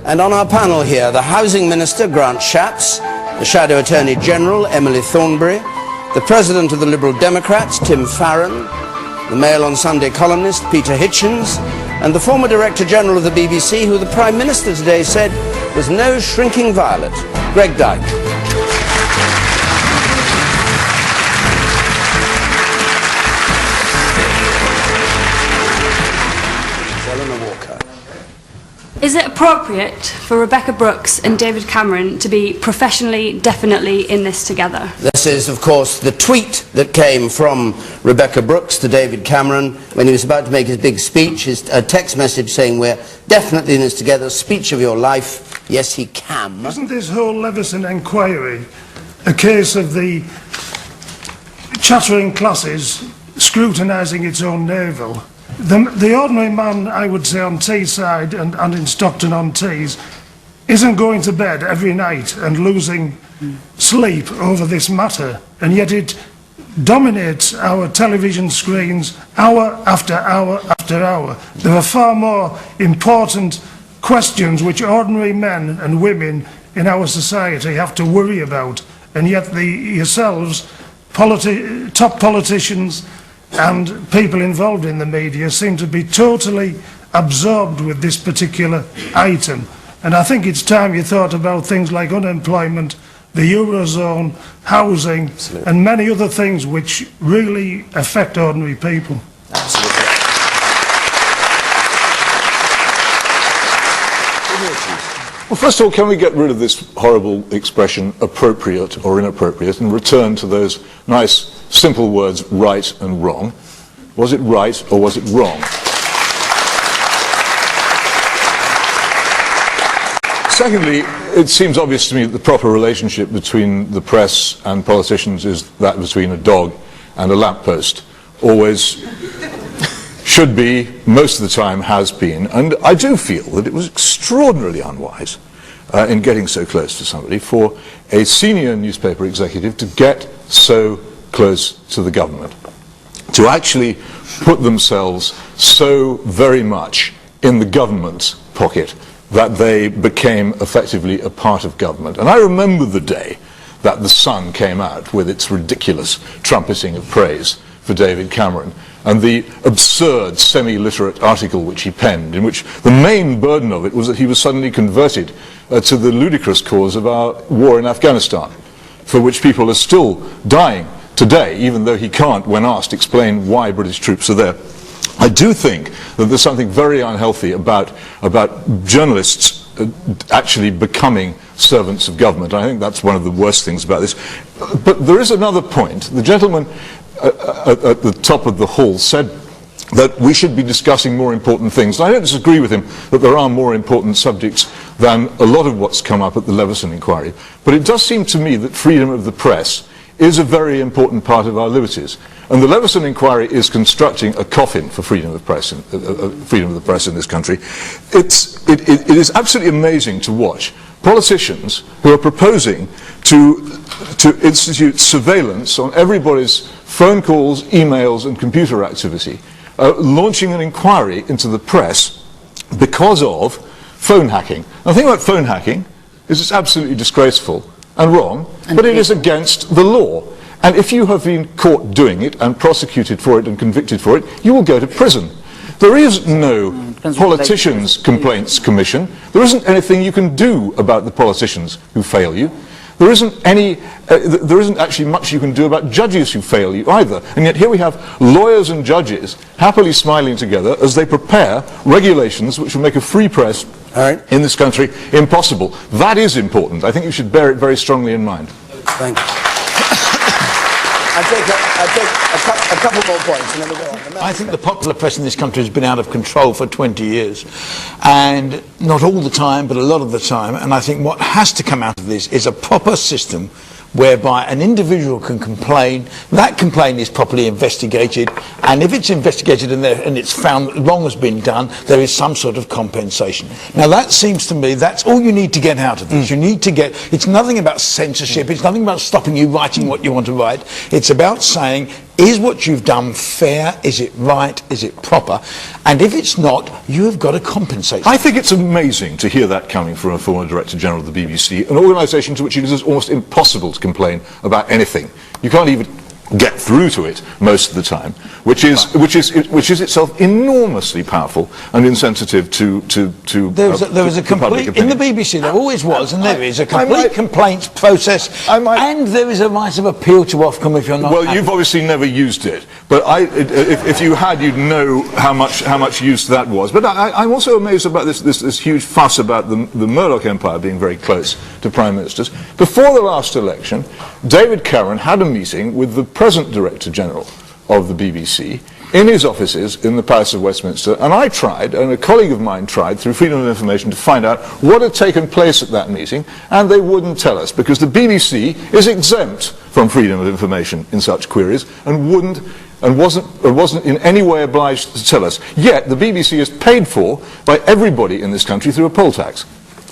And on our panel here, the Housing Minister, Grant Shapps, the Shadow Attorney General, Emily Thornberry, the President of the Liberal Democrats, Tim Farron, the Mail on Sunday columnist, Peter Hitchens, and the former Director General of the BBC, who the Prime Minister today said was no shrinking violet, Greg Dyke. Is it appropriate for Rebecca Brooks and David Cameron to be professionally, definitely in this together? This is, of course, the tweet that came from Rebecca Brooks to David Cameron when he was about to make his big speech, his text message saying, "We're definitely in this together, speech of your life, yes he can." Isn't this whole Leveson inquiry a case of the chattering classes scrutinising its own navel? The ordinary man, I would say, on Teesside and in Stockton-on-Tees isn't going to bed every night and losing sleep over this matter, and yet it dominates our television screens hour after hour after hour. There are far more important questions which ordinary men and women in our society have to worry about, and yet yourselves, top politicians and people involved in the media seem to be totally absorbed with this particular item. And I think it's time you thought about things like unemployment, the Eurozone, housing, and many other things which really affect ordinary people. Absolutely. Well, first of all, can we get rid of this horrible expression, appropriate or inappropriate, and return to those nice, simple words, right and wrong? Was it right or was it wrong? Secondly, it seems obvious to me that the proper relationship between the press and politicians is that between a dog and a lamppost. Always should be, most of the time has been, and I do feel that it was extraordinarily unwise in getting so close to somebody, for a senior newspaper executive to get so close to the government, to actually put themselves so very much in the government's pocket that they became effectively a part of government. And I remember the day that The Sun came out with its ridiculous trumpeting of praise for David Cameron, and the absurd semi-literate article which he penned, in which the main burden of it was that he was suddenly converted to the ludicrous cause of our war in Afghanistan, for which people are still dying today, even though he can't, when asked, explain why British troops are there. I do think that there's something very unhealthy about journalists actually becoming servants of government. I think that's one of the worst things about this. But there is another point. The gentleman at the top of the hall said that we should be discussing more important things. And I don't disagree with him that there are more important subjects than a lot of what's come up at the Leveson inquiry. But it does seem to me that freedom of the press is a very important part of our liberties. And the Leveson inquiry is constructing a coffin for freedom of the press in this country. It is absolutely amazing to watch politicians who are proposing to institute surveillance on everybody's phone calls, emails and computer activity, launching an inquiry into the press because of phone hacking. Now, the thing about phone hacking is it's absolutely disgraceful and wrong, but it is against the law. And if you have been caught doing it and prosecuted for it and convicted for it, you will go to prison. There is no politicians' complaints commission. There isn't anything you can do about the politicians who fail you. There isn't actually much you can do about judges who fail you either. And yet here we have lawyers and judges happily smiling together as they prepare regulations which will make a free press in this country impossible. That is important. I think you should bear it very strongly in mind. Thank you. I'll take a couple more points and then we'll go on. I think the popular press in this country has been out of control for 20 years. And not all the time, but a lot of the time. And I think what has to come out of this is a proper system whereby an individual can complain, that complaint is properly investigated, and if it's investigated and it's found that wrong has been done, there is some sort of compensation. Now that seems to me, that's all you need to get out of this. You need to get, it's nothing about censorship, it's nothing about stopping you writing what you want to write, it's about saying, Is what you've done fair? Is it right? Is it proper? And if it's not, you have got to compensate. I think it's amazing to hear that coming from a former Director General of the BBC, an organisation to which it is almost impossible to complain about anything. You can't even get through to it most of the time, which is itself enormously powerful and insensitive to there was a complete in the BBC. There always was, and there is a complete complaints process, and there is a right of appeal to Ofcom if you're not. Well, you've obviously never used it, but if you had, you'd know how much use that was. But I'm also amazed about this huge fuss about the Murdoch empire being very close to prime ministers. Before the last election, David Cameron had a meeting with the present Director General of the BBC in his offices in the Palace of Westminster, and I tried, and a colleague of mine tried, through Freedom of Information, to find out what had taken place at that meeting, and they wouldn't tell us, because the BBC is exempt from freedom of information in such queries, and wasn't in any way obliged to tell us. Yet the BBC is paid for by everybody in this country through a poll tax.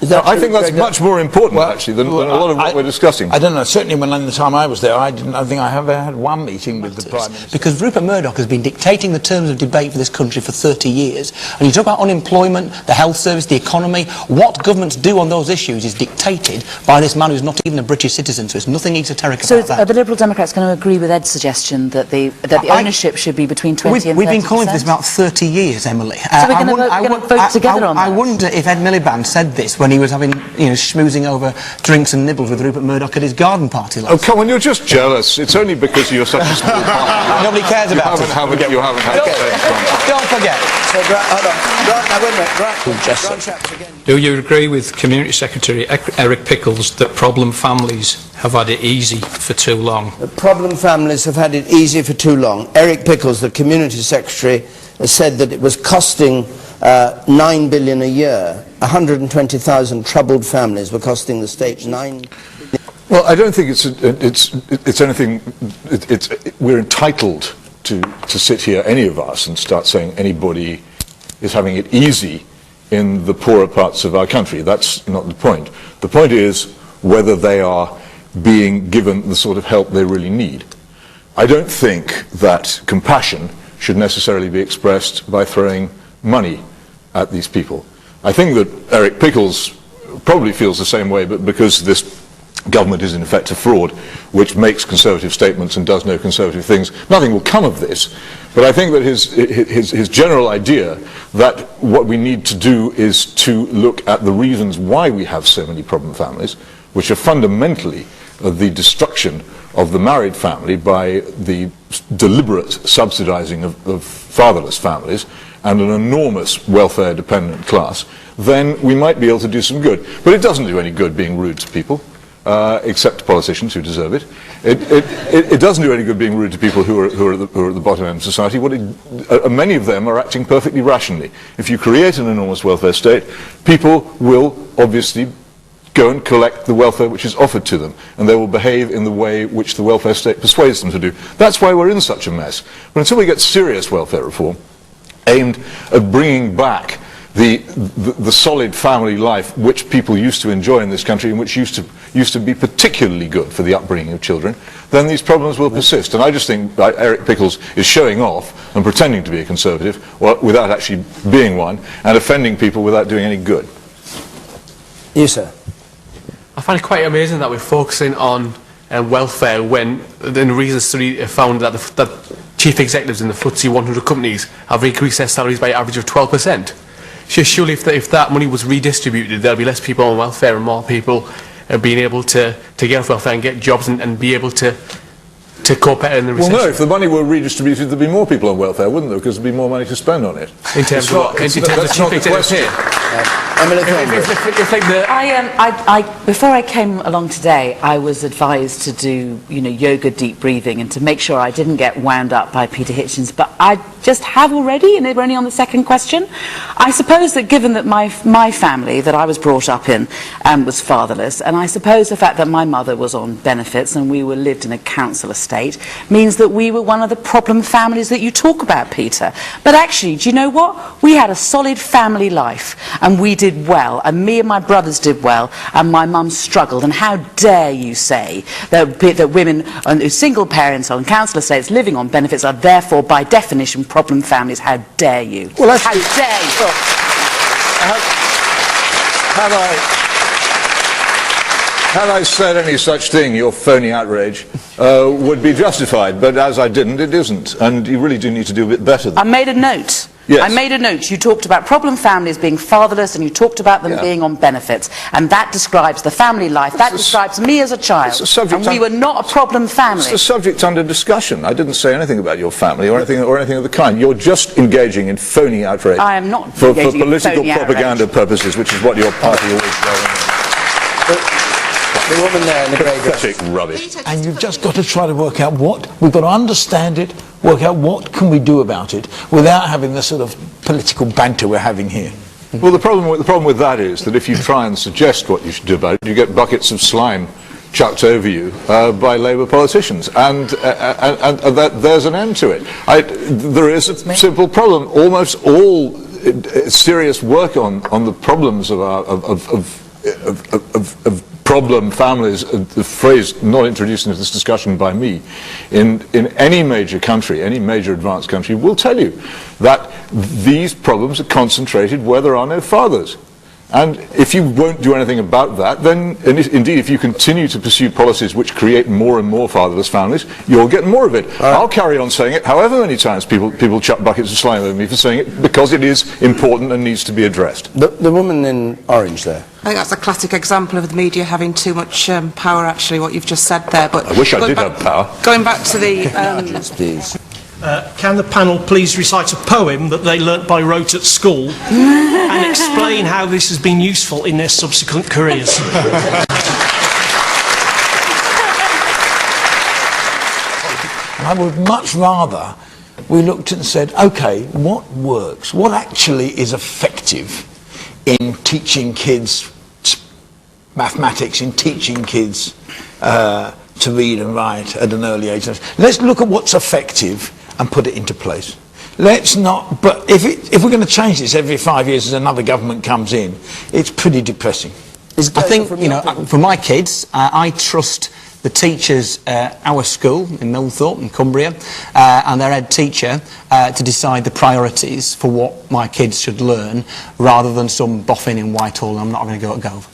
I think that's much more important, actually, than a lot of what we're discussing. I don't know. Certainly, when the time I was there, I think I ever had one meeting with the Prime Minister. Because Rupert Murdoch has been dictating the terms of debate for this country for 30 years. And you talk about unemployment, the health service, the economy. What governments do on those issues is dictated by this man who's not even a British citizen. So it's nothing esoteric about that. So are the Liberal Democrats going to agree with Ed's suggestion that the ownership should be between 20 and 30%? We've been calling for this about 30 years, Emily. So we're going to vote together on that? I wonder if Ed Miliband said this when he was having, schmoozing over drinks and nibbles with Rupert Murdoch at his garden party last night. Oh, come on, you're just jealous. It's only because you're such a small party. Nobody cares about it. You haven't had Don't forget. So, hold on. Now, wait a minute. Do you agree with Community Secretary Eric Pickles that problem families have had it easy for too long? The problem families have had it easy for too long. Eric Pickles, the Community Secretary, has said that it was costing 9 billion a year. 120,000 troubled families were costing the state 9 billion. Well, I don't think it's anything. We're entitled to sit here, any of us, and start saying anybody is having it easy in the poorer parts of our country. That's not the point. The point is whether they are being given the sort of help they really need. I don't think that compassion should necessarily be expressed by throwing money at these people. I think that Eric Pickles probably feels the same way, but because this government is in effect a fraud which makes conservative statements and does no conservative things, nothing will come of this. But I think that his general idea that what we need to do is to look at the reasons why we have so many problem families, which are fundamentally the destruction of the married family by the deliberate subsidizing of fatherless families and an enormous welfare-dependent class, then we might be able to do some good. But it doesn't do any good being rude to people, except to politicians who deserve it. It doesn't do any good being rude to people who are at the bottom end of society. Many of them are acting perfectly rationally. If you create an enormous welfare state, people will obviously go and collect the welfare which is offered to them, and they will behave in the way which the welfare state persuades them to do. That's why we're in such a mess. But until we get serious welfare reform aimed at bringing back the solid family life which people used to enjoy in this country and which used to be particularly good for the upbringing of children, then these problems will persist. And I just think Eric Pickles is showing off and pretending to be a conservative without actually being one, and offending people without doing any good. Yes, sir. I find it quite amazing that we're focusing on welfare when the recent study found that that chief executives in the FTSE 100 companies have increased their salaries by an average of 12%. Surely if that money was redistributed, there'll be less people on welfare and more people being able to get off welfare and get jobs and be able to cope better in the recession. Well, no, if the money were redistributed, there'd be more people on welfare, wouldn't there? Because there'd be more money to spend on it. In terms of what? In terms of chief executives here? Before I came along today, I was advised to do, yoga, deep breathing, and to make sure I didn't get wound up by Peter Hitchens. But I just have already, and we're only on the second question. I suppose that given that my family that I was brought up in was fatherless, and I suppose the fact that my mother was on benefits and we lived in a council estate means that we were one of the problem families that you talk about, Peter. But actually, do you know what? We had a solid family life, and we did did well, and me and my brothers did well, and my mum struggled. And how dare you say that women who single parents on council estates living on benefits are therefore, by definition, problem families? How dare you? Well, how dare you? Had I said any such thing, your phony outrage would be justified, but as I didn't, it isn't, and you really do need to do a bit better than I made a note. Yes. I made a note. You talked about problem families being fatherless, and you talked about them being on benefits, and that describes the family life. That describes me as a child, and we were not a problem family. It's a subject under discussion. I didn't say anything about your family or anything of the kind. You're just engaging in phony outrage. I am not for engaging in political phony propaganda outrage. purposes, which is what your party always does. The woman there in the grey dress. Pathetic rubbish. And you've just got to try to work out we've got to understand it, work out what can we do about it, without having the sort of political banter we're having here. Well, the problem with that is that if you try and suggest what you should do about it, you get buckets of slime chucked over you by Labour politicians, and there's an end to it. There is a simple problem. Almost all serious work on the problems of problem families, the phrase not introduced into this discussion by me, in any major country, any major advanced country, will tell you that these problems are concentrated where there are no fathers. And if you won't do anything about that, then, and indeed, if you continue to pursue policies which create more and more fatherless families, you'll get more of it. I'll carry on saying it however many times people chuck buckets of slime over me for saying it, because it is important and needs to be addressed. The woman in orange there. I think that's a classic example of the media having too much power, actually, what you've just said there. But I wish I did have power. Going back to the... Please. Can the panel please recite a poem that they learnt by rote at school and explain how this has been useful in their subsequent careers? I would much rather we looked and said, OK, what works? What actually is effective in teaching kids mathematics, in teaching kids to read and write at an early age? Let's look at what's effective and put it into place. Let's not, but if we're going to change this every 5 years as another government comes in, it's pretty depressing. I think, for my kids, I trust the teachers at our school in Millthorpe in Cumbria and their head teacher to decide the priorities for what my kids should learn, rather than some boffin in Whitehall. I'm not going to go at Gove.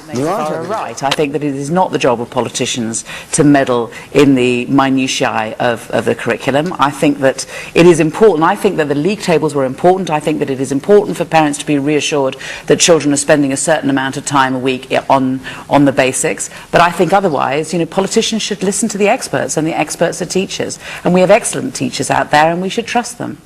Right. I think that it is not the job of politicians to meddle in the minutiae of the curriculum. I think that it is important. I think that the league tables were important. I think that it is important for parents to be reassured that children are spending a certain amount of time a week on the basics. But I think otherwise, politicians should listen to the experts, and the experts are teachers. And we have excellent teachers out there, and we should trust them.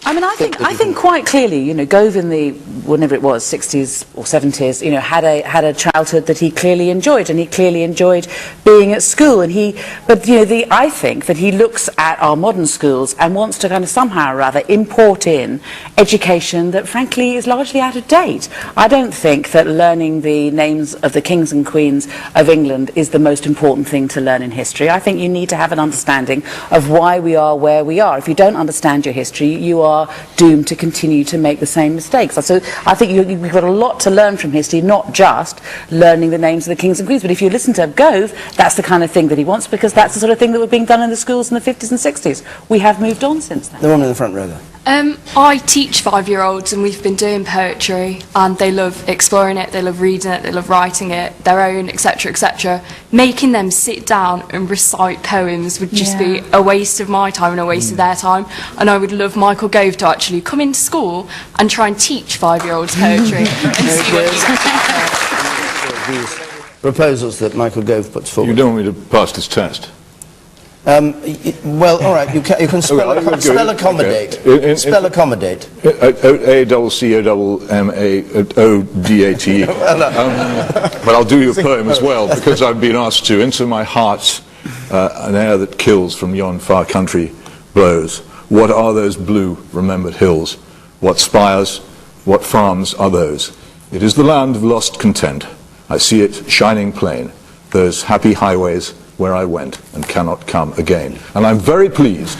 I mean, I think quite clearly, Gove in the, whenever it was, 60s or 70s, had a childhood that he clearly enjoyed, and he clearly enjoyed being at school, and I think that he looks at our modern schools and wants to kind of somehow or other import in education that frankly is largely out of date. I don't think that learning the names of the kings and queens of England is the most important thing to learn in history. I think you need to have an understanding of why we are where we are. If you don't understand your history, you are doomed to continue to make the same mistakes. So I think you've got a lot to learn from history, not just learning the names of the kings and queens. But if you listen to Gove, that's the kind of thing that he wants, because that's the sort of thing that was being done in the schools in the 50s and 60s. We have moved on since then. The woman in the front row there. I teach 5-year-olds, and we've been doing poetry, and they love exploring it, they love reading it, they love writing it, their own, etc., etc. Making them sit down and recite poems would just be a waste of my time and a waste of their time. And I would love Michael Gove to actually come into school and try and teach 5-year-olds poetry and see what he These proposals that Michael Gove puts forward. You don't want me to pass this test? Well, all right, you can spell accommodate. Okay. Spell accommodate. A-double-C-O-double-M-A-O-D-A-T. But I'll do your poem as well, because I've been asked to. Into my heart an air that kills from yon far country blows. What are those blue remembered hills? What spires, what farms are those? It is the land of lost content. I see it shining plain, those happy highways where I went and cannot come again. And I'm very pleased.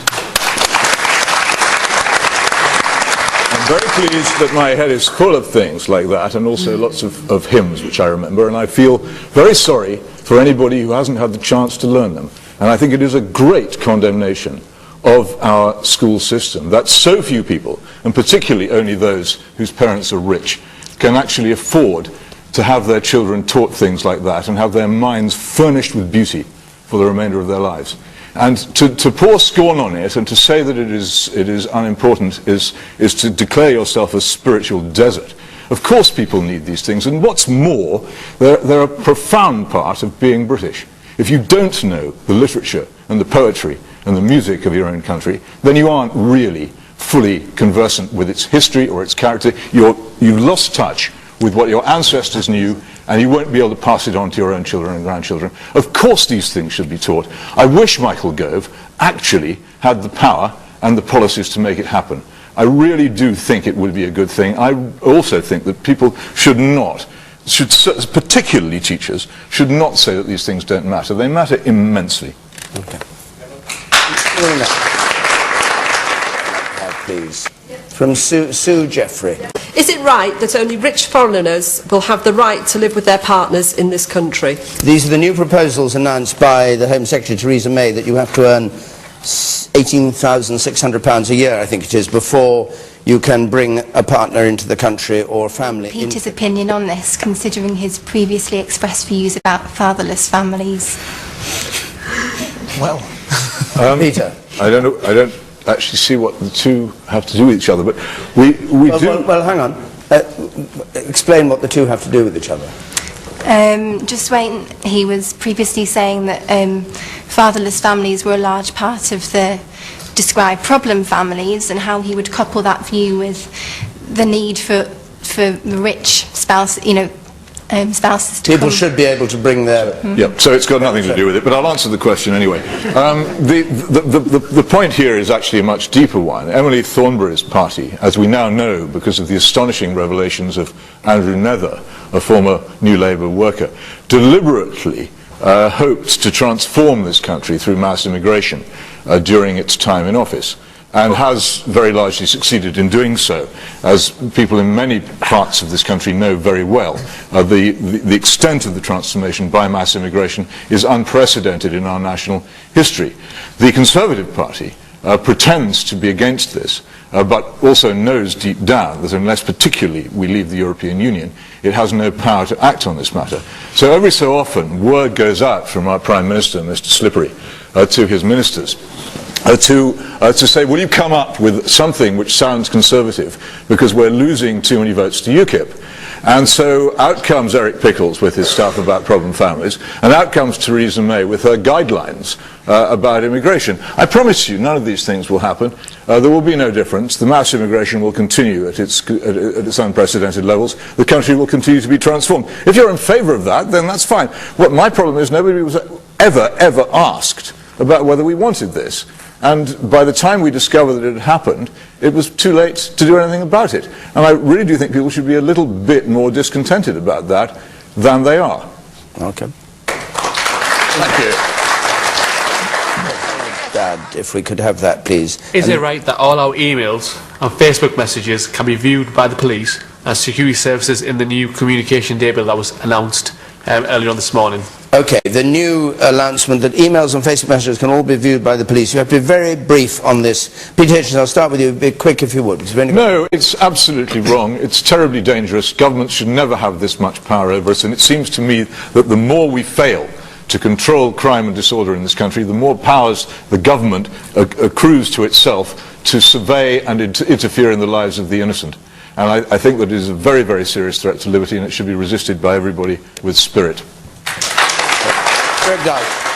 I'm very pleased that my head is full of things like that, and also lots of hymns which I remember, and I feel very sorry for anybody who hasn't had the chance to learn them. And I think it is a great condemnation of our school system that so few people, and particularly only those whose parents are rich, can actually afford to have their children taught things like that and have their minds furnished with beauty for the remainder of their lives. And to pour scorn on it and to say that it is unimportant is to declare yourself a spiritual desert. Of course people need these things, and what's more, they're a profound part of being British. If you don't know the literature and the poetry and the music of your own country, then you aren't really fully conversant with its history or its character. You've lost touch with what your ancestors knew, and you won't be able to pass it on to your own children and grandchildren. Of course these things should be taught. I wish Michael Gove actually had the power and the policies to make it happen. I really do think it would be a good thing. I also think that people particularly teachers, should not say that these things don't matter. They matter immensely. Okay. Please. From Sue Jeffrey. Is it right that only rich foreigners will have the right to live with their partners in this country? These are the new proposals announced by the Home Secretary Theresa May, that you have to earn £18,600 a year, I think it is, before you can bring a partner into the country or family. Peter's opinion on this, considering his previously expressed views about fatherless families. Well, Peter, I don't actually see what the two have to do with each other, but we do. Well, hang on. Explain what the two have to do with each other. Just when he was previously saying that fatherless families were a large part of the described problem families, and how he would couple that view with the need for the rich spouse, spouses to People should be able to bring their... Yep, so it's got nothing to do with it, but I'll answer the question anyway. The point here is actually a much deeper one. Emily Thornberry's party, as we now know because of the astonishing revelations of Andrew Nether, a former New Labour worker, deliberately hoped to transform this country through mass immigration during its time in office, and has very largely succeeded in doing so. As people in many parts of this country know very well, the extent of the transformation by mass immigration is unprecedented in our national history. The Conservative Party pretends to be against this, but also knows deep down that unless particularly we leave the European Union, it has no power to act on this matter. So every so often, word goes out from our Prime Minister, Mr. Slippery, to his ministers, to say, will you come up with something which sounds conservative, because we're losing too many votes to UKIP. And so out comes Eric Pickles with his stuff about problem families, and out comes Theresa May with her guidelines about immigration. I promise you, none of these things will happen. There will be no difference. The mass immigration will continue at its unprecedented levels. The country will continue to be transformed. If you're in favour of that, then that's fine. What my problem is, nobody was ever asked about whether we wanted this. And by the time we discovered that it had happened, it was too late to do anything about it. And I really do think people should be a little bit more discontented about that than they are. Okay. Thank you. Dad, if we could have that, please. Is it right that all our emails and Facebook messages can be viewed by the police and security services in the new communication day bill that was announced earlier on this morning? Okay, the new announcement that emails and Facebook messages can all be viewed by the police. You have to be very brief on this. Peter Hitchens, I'll start with you. Be quick if you would. No, it's absolutely wrong. It's terribly dangerous. Governments should never have this much power over us, and it seems to me that the more we fail to control crime and disorder in this country, the more powers the government accrues to itself to survey and interfere in the lives of the innocent. And I think that it is a very, very serious threat to liberty, and it should be resisted by everybody with spirit. Greg Dyke.